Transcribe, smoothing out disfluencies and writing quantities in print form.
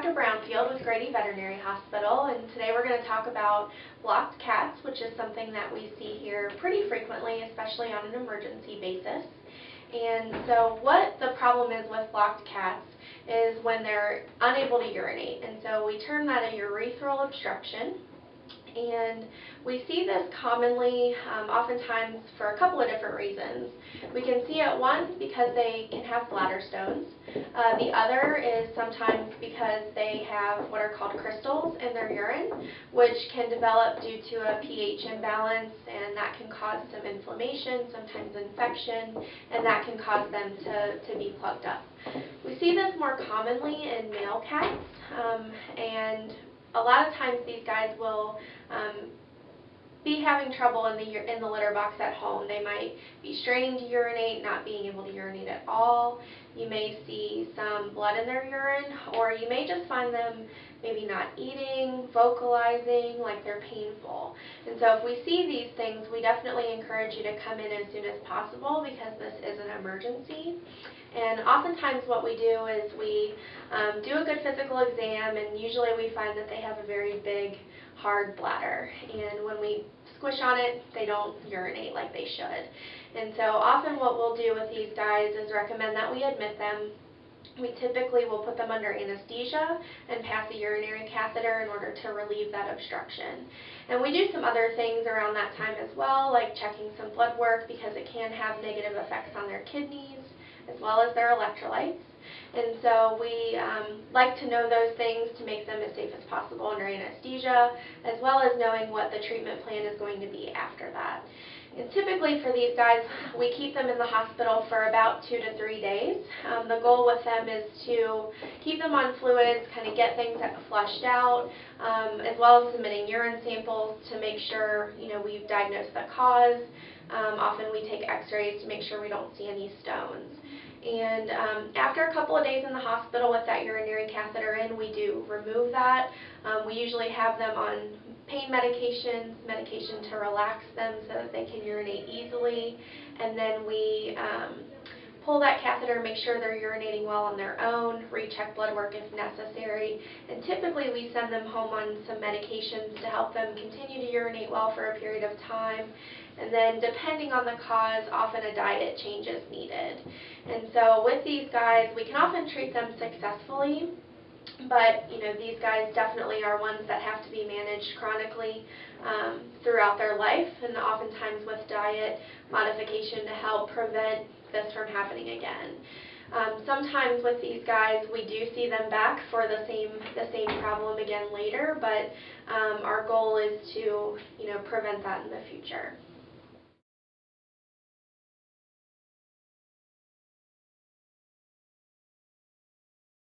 Dr. Brownfield with Grady Veterinary Hospital, and today we're going to talk about blocked cats, which is something that we see here pretty frequently, especially on an emergency basis. And so what the problem is with blocked cats is when they're unable to urinate, and so we term that a urethral obstruction. And we see this commonly, oftentimes for a couple of different reasons. We can see it, one, because they can have bladder stones. The other is sometimes because they have what are called crystals in their urine, which can develop due to a pH imbalance, and that can cause some inflammation, sometimes infection, and that can cause them to be plugged up. We see this more commonly in male cats, and a lot of times these guys will be having trouble in the litter box at home. They might be straining to urinate, not being able to urinate at all. You may see some blood in their urine, or you may just find them maybe not eating, vocalizing, like they're painful. And so if we see these things, we definitely encourage you to come in as soon as possible because this is an emergency. And oftentimes what we do is we do a good physical exam, and usually we find that they have a very big, hard bladder. And when we squish on it, they don't urinate like they should. And so often what we'll do with these guys is recommend that we admit them. We typically will put them under anesthesia and pass a urinary catheter in order to relieve that obstruction. And we do some other things around that time as well, like checking some blood work because it can have negative effects on their kidneys as well as their electrolytes. And so we like to know those things to make them as safe as possible under anesthesia, as well as knowing what the treatment plan is going to be after that. And typically for these guys, we keep them in the hospital for about 2 to 3 days. The goal with them is to keep them on fluids, kind of get things flushed out, as well as submitting urine samples to make sure we've diagnosed the cause. Often we take x-rays to make sure we don't see any stones. And after a couple of days in the hospital with that urinary catheter in, we do remove that. We usually have them on pain medication to relax them so that they can urinate easily. And then we pull that catheter, make sure they're urinating well on their own, recheck blood work if necessary. And typically we send them home on some medications to help them continue to urinate well for a period of time. And then depending on the cause, often a diet change is needed. And so with these guys, we can often treat them successfully, but these guys definitely are ones that have to be managed chronically throughout their life, and oftentimes with diet modification to help prevent this from happening again. Sometimes with these guys, we do see them back for the same problem again later, but our goal is to prevent that in the future.